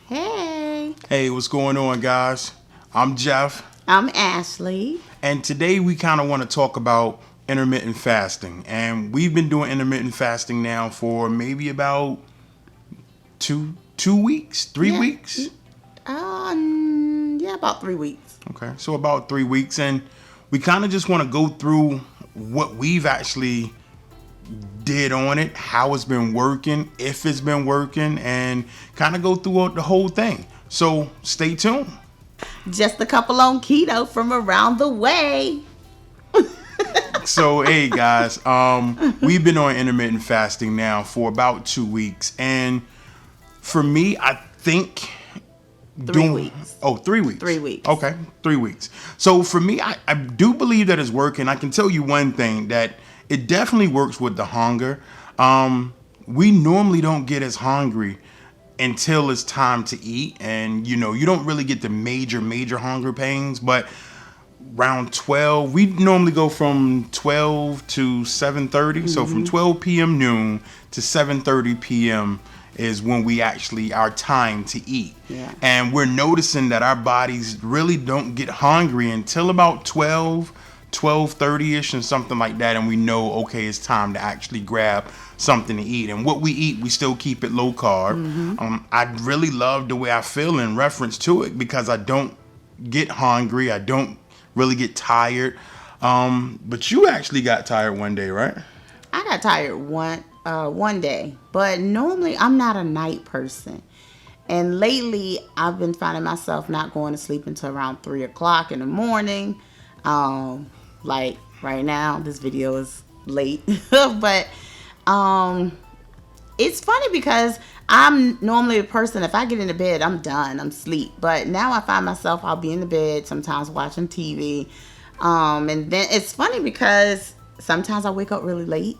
Hey. Hey, what's going on, guys? I'm Jeff. I'm Ashley. And today we kind of want to talk about intermittent fasting. And we've been doing intermittent fasting now for maybe about two weeks, 3 weeks. About 3 weeks. Okay, so about 3 weeks. And we kind of just want to go through what we've actually did on it, how it's been working, if it's been working, and kind of go through the whole thing. So stay tuned. Just a couple on keto from around the way. So hey guys, we've been on intermittent fasting now for about 2 weeks, and for me, I think 3 weeks. Oh, 3 weeks. 3 weeks. Okay, 3 weeks. So for me, I do believe that it's working. I can tell you one thing, that it definitely works with the hunger. We normally don't get as hungry until it's time to eat, and you don't really get the major hunger pains, but around 12, we normally go from 12 to 7:30. So from 12 p.m. noon to 7:30 p.m. is when we actually, our time to eat. Yeah. And we're noticing that our bodies really don't get hungry until about 12:30ish and something like that, and we know, okay, it's time to actually grab something to eat. And what we eat, we still keep it low carb. I really love the way I feel in reference to it, because I don't get hungry, I don't really get tired. But you actually got tired one day, right? I got tired one day, but normally I'm not a night person. And lately I've been finding myself not going to sleep until around 3 o'clock in the morning. Like right now, this video is late, but it's funny because I'm normally a person, if I get into bed, I'm done, I'm asleep. But now I find myself, I'll be in the bed sometimes watching TV. And then it's funny because sometimes I wake up really late.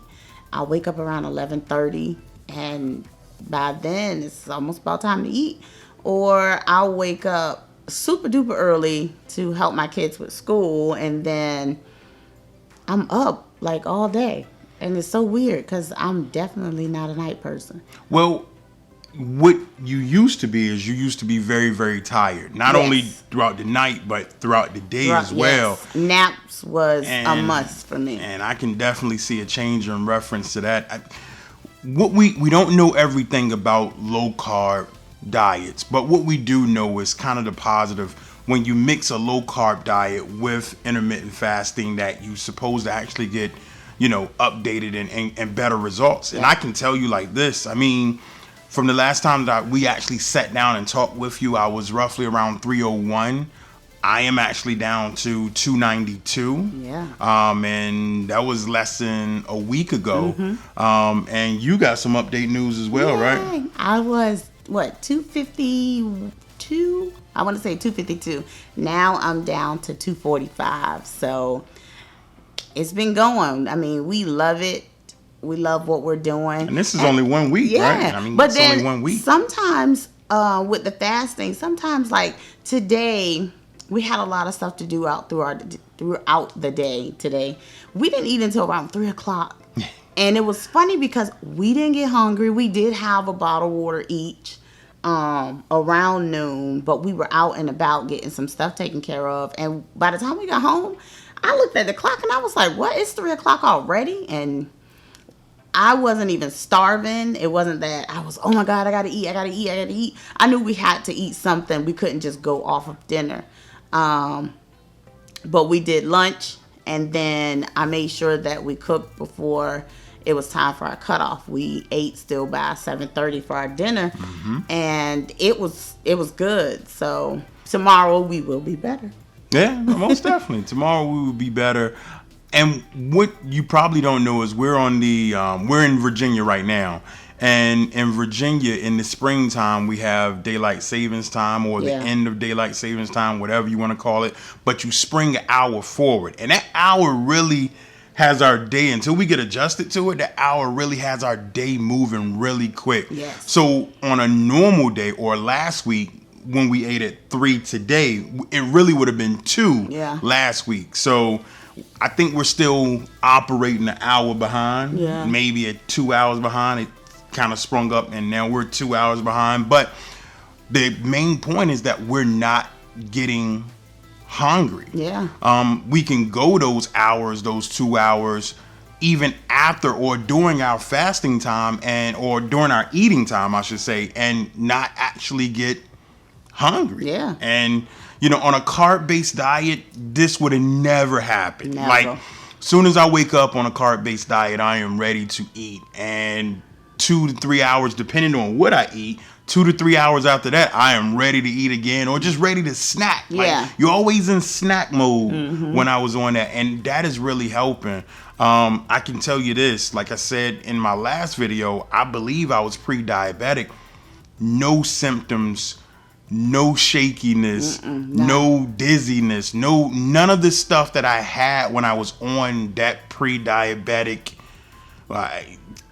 I wake up around 11:30, and by then it's almost about time to eat. Or I'll wake up super duper early to help my kids with school, and then I'm up like all day. And it's so weird because I'm definitely not a night person. Well, what you used to be is you used to be very, very tired. Not only throughout the night, but throughout the day as well. Yes. Naps was a must for me. And I can definitely see a change in reference to that. We don't know everything about low carb diets, but what we do know is kind of the positive. When you mix a low carb diet with intermittent fasting, that you're supposed to actually get, updated and better results. And I can tell you like this, I mean, from the last time that we actually sat down and talked with you, I was roughly around 301. I am actually down to 292. Yeah. And that was less than a week ago. And you got some update news as well, right? I was 252? I want to say 252. Now I'm down to 245. So it's been going. I mean, we love it. We love what we're doing. And this is only 1 week, right? I mean, but it's then only 1 week. Sometimes with the fasting, sometimes like today, we had a lot of stuff to do throughout the day today. We didn't eat until around 3 o'clock. And it was funny because we didn't get hungry. We did have a bottle of water each around noon, but we were out and about getting some stuff taken care of. And by the time we got home, I looked at the clock and I was like, what? It's 3 o'clock already? And I wasn't even starving. It wasn't that I was, oh my God, I gotta eat. I knew we had to eat something. We couldn't just go off of dinner. But we did lunch, and then I made sure that we cooked before it was time for our cutoff. We ate still by 7:30 for our dinner, and it was good. So tomorrow we will be better. Yeah, most definitely. Tomorrow we will be better. And what you probably don't know is we're in Virginia right now. And in Virginia, in the springtime, we have daylight savings time, or the end of daylight savings time, whatever you want to call it. But you spring an hour forward. And that hour really has our day, until we get adjusted to it, the hour really has our day moving really quick. Yes. So on a normal day, or last week, when we ate at 3 today, it really would have been 2 last week. So I think we're still operating an hour behind, maybe at 2 hours behind. It kind of sprung up, and now we're 2 hours behind. But the main point is that we're not getting hungry. Yeah. We can go those hours, those 2 hours, even after or during our fasting time or during our eating time, I should say, and not actually get hungry. Yeah. And on a carb-based diet, this would have never happened. Never. Like, soon as I wake up on a carb-based diet, I am ready to eat. And 2 to 3 hours, depending on what I eat, 2 to 3 hours after that, I am ready to eat again or just ready to snack. Yeah. Like, you're always in snack mode when I was on that. And that is really helping. I can tell you this, like I said in my last video, I believe I was pre-diabetic. No symptoms, no shakiness, no dizziness, none of the stuff that I had when I was on that pre-diabetic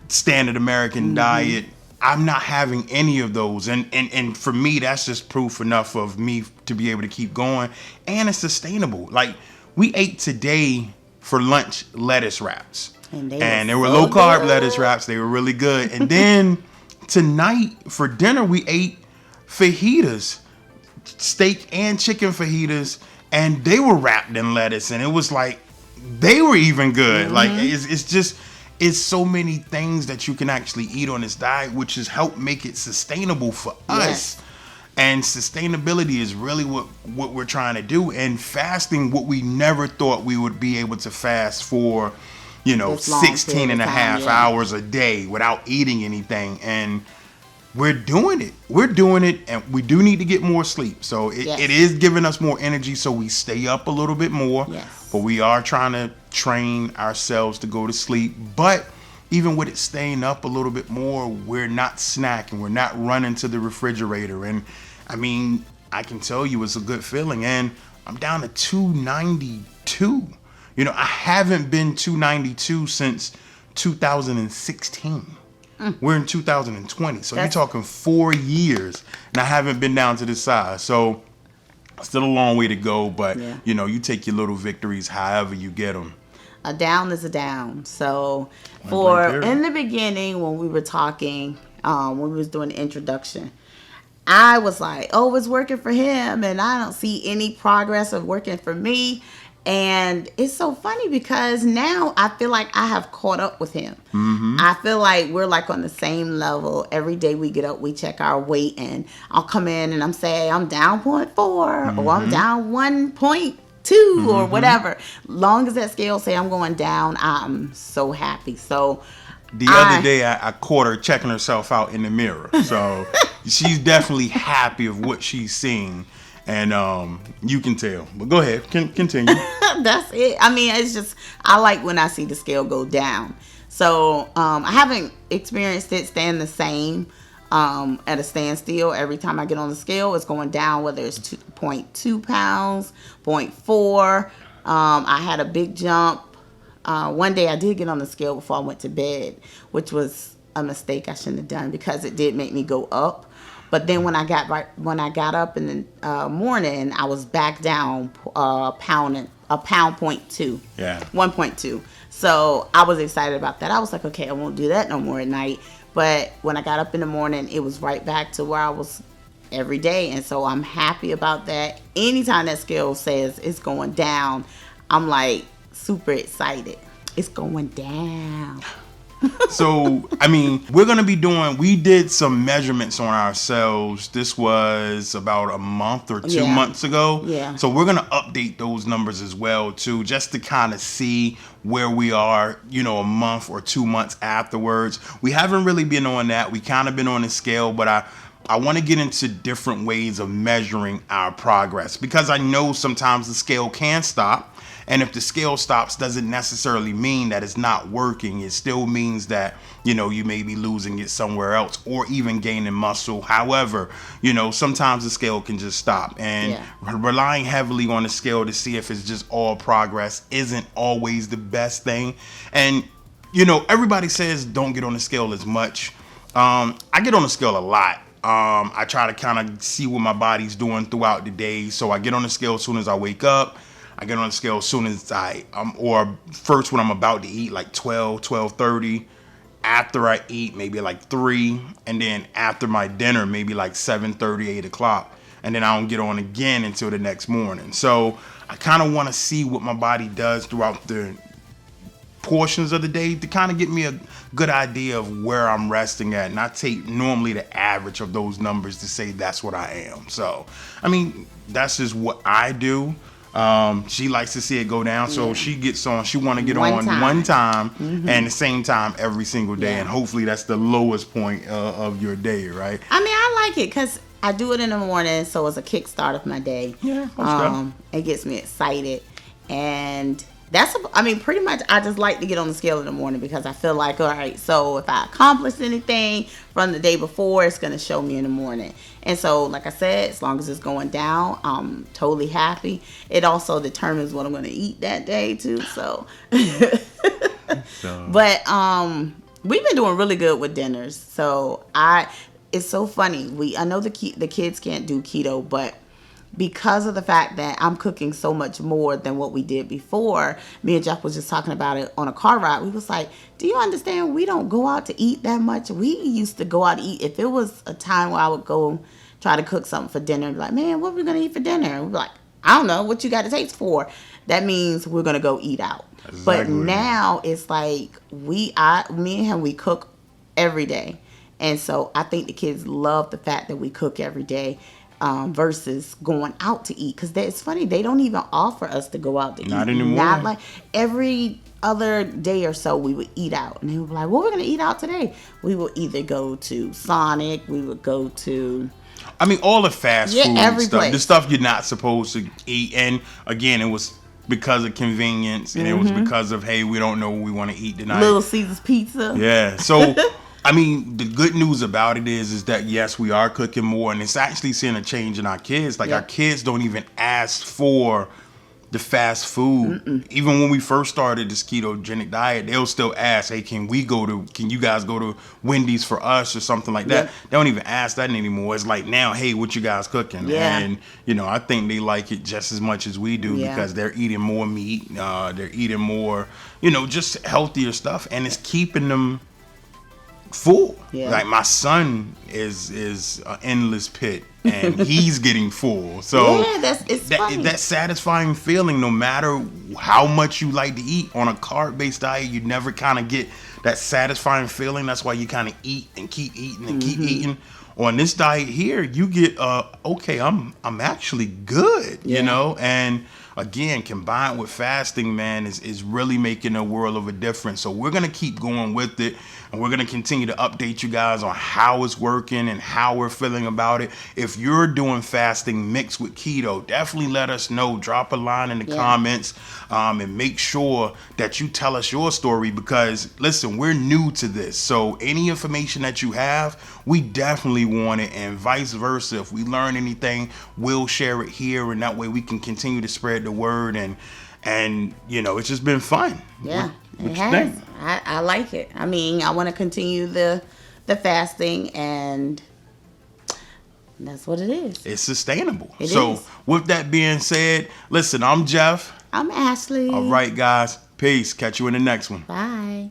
standard American diet. I'm not having any of those. And for me, that's just proof enough of me to be able to keep going. And it's sustainable. Like, we ate today for lunch lettuce wraps. And they were low carb lettuce wraps. They were really good. And then tonight for dinner, we ate fajitas, steak and chicken fajitas, and they were wrapped in lettuce. And it was like, they were even good. Like, it's so many things that you can actually eat on this diet, which has helped make it sustainable for us. And sustainability is really what we're trying to do. And fasting, what we never thought we would be able to fast for, 16 and a half hours a day without eating anything. And we're doing it. And we do need to get more sleep. So it is giving us more energy, so we stay up a little bit more. Yes. But we are trying to train ourselves to go to sleep. But even with it staying up a little bit more, we're not snacking. We're not running to the refrigerator. And I mean, I can tell you it's a good feeling. And I'm down to 292. I haven't been 292 since 2016. We're in 2020. So you're talking 4 years. And I haven't been down to this size. So still a long way to go. But, you take your little victories however you get them. A down is a down. So in the beginning, when we were talking, when we was doing the introduction, I was like, oh, it's working for him, and I don't see any progress of working for me. And it's so funny because now I feel like I have caught up with him. I feel like we're like on the same level. Every day we get up, we check our weight, and I'll come in and I'm saying I'm down 0.4 or I'm down 1.2 or whatever. Long as that scale say I'm going down, I'm so happy. So the other day I caught her checking herself out in the mirror. So she's definitely happy of what she's seeing. And you can tell. But go ahead. Continue. That's it. I mean, it's just, I like when I see the scale go down. So I haven't experienced it staying the same at a standstill. Every time I get on the scale, it's going down, whether it's 0.2 pounds, 0.4. I had a big jump. One day I did get on the scale before I went to bed, which was a mistake I shouldn't have done because it did make me go up. But then when I got up in the morning, I was back down a pound 0.2. Yeah. 1.2. So I was excited about that. I was like, okay, I won't do that no more at night. But when I got up in the morning, it was right back to where I was every day. And so I'm happy about that. Anytime that scale says it's going down, I'm like super excited. It's going down. So, I mean, we did some measurements on ourselves. This was about a month or 2 months ago. Yeah. So we're going to update those numbers as well, too, just to kind of see where we are, a month or 2 months afterwards. We haven't really been on that. We kind of been on the scale, but I want to get into different ways of measuring our progress because I know sometimes the scale can stop. And if the scale stops, doesn't necessarily mean that it's not working. It still means that, you may be losing it somewhere else or even gaining muscle. However, sometimes the scale can just stop. And relying heavily on the scale to see if it's just all progress isn't always the best thing. And, everybody says don't get on the scale as much. I get on the scale a lot. I try to kind of see what my body's doing throughout the day. So I get on the scale as soon as I wake up. I get on the scale as soon as or first when I'm about to eat, like 12:30. after I eat, maybe like 3, and then after my dinner, maybe like 7:30, 8 o'clock. And then I don't get on again until the next morning. So I kind of want to see what my body does throughout the portions of the day to kind of get me a good idea of where I'm resting at. And I take normally the average of those numbers to say that's what I am. So, I mean, that's just what I do. She likes to see it go down, so she gets on. She want to get on one time and the same time every single day, and hopefully that's the lowest point of your day, right? I mean, I like it because I do it in the morning, so it's a kickstart of my day. Yeah, it gets me excited, and I mean, pretty much I just like to get on the scale in the morning because I feel like, all right, so if I accomplished anything from the day before, it's going to show me in the morning. And so, like I said, as long as it's going down, I'm totally happy. It also determines what I'm going to eat that day too. So, but we've been doing really good with dinners. So it's so funny. I know the kids can't do keto, but because of the fact that I'm cooking so much more than what we did before, me and Jeff was just talking about it on a car ride. We was like, do you understand we don't go out to eat that much? We used to go out to eat. If it was a time where I would go try to cook something for dinner, like, man, what are we going to eat for dinner? And we're like, I don't know, what you got a taste for? That means we're going to go eat out. Exactly. But now it's like me and him, we cook every day. And so I think the kids love the fact that we cook every day. Versus going out to eat, because it's funny, they don't even offer us to go out to eat. Not anymore. Not like every other day or so we would eat out, and they would be like, "What we're gonna eat out today?" We would either go to Sonic, we would go to, I mean, all the fast food every stuff, place. the stuff you're not supposed to eat. And again, it was because of convenience, and it was because of, hey, we don't know what we want to eat tonight. Little Caesar's Pizza. Yeah, so. I mean, the good news about it is that, yes, we are cooking more, and it's actually seeing a change in our kids. Like, our kids don't even ask for the fast food. Even when we first started this ketogenic diet, they'll still ask, hey, can you guys go to Wendy's for us or something like that? They don't even ask that anymore. It's like, now, hey, what you guys cooking? And, I think they like it just as much as we do because they're eating more meat. They're eating more, just healthier stuff, and it's keeping them full. Like, my son is an endless pit, and he's getting full. So it's funny. That satisfying feeling, no matter how much you like to eat on a carb-based diet, you never kind of get that satisfying feeling. That's why you kind of eat and keep eating and keep eating. On this diet here, you get okay, I'm actually good, and again, combined with fasting, man, is really making a world of a difference. So we're gonna keep going with it, and we're gonna continue to update you guys on how it's working and how we're feeling about it. If you're doing fasting mixed with keto, definitely let us know. Drop a line in the comments, and make sure that you tell us your story, because listen, we're new to this. So any information that you have, we definitely want it, and vice versa. If we learn anything, we'll share it here, and that way we can continue to spread the word, and it's just been fun. What you think? I like it. I mean, I want to continue the fasting, and that's what it is. It's sustainable. It so is. With that being said, listen, I'm Jeff. I'm Ashley. All right, guys, peace. Catch you in the next one. Bye.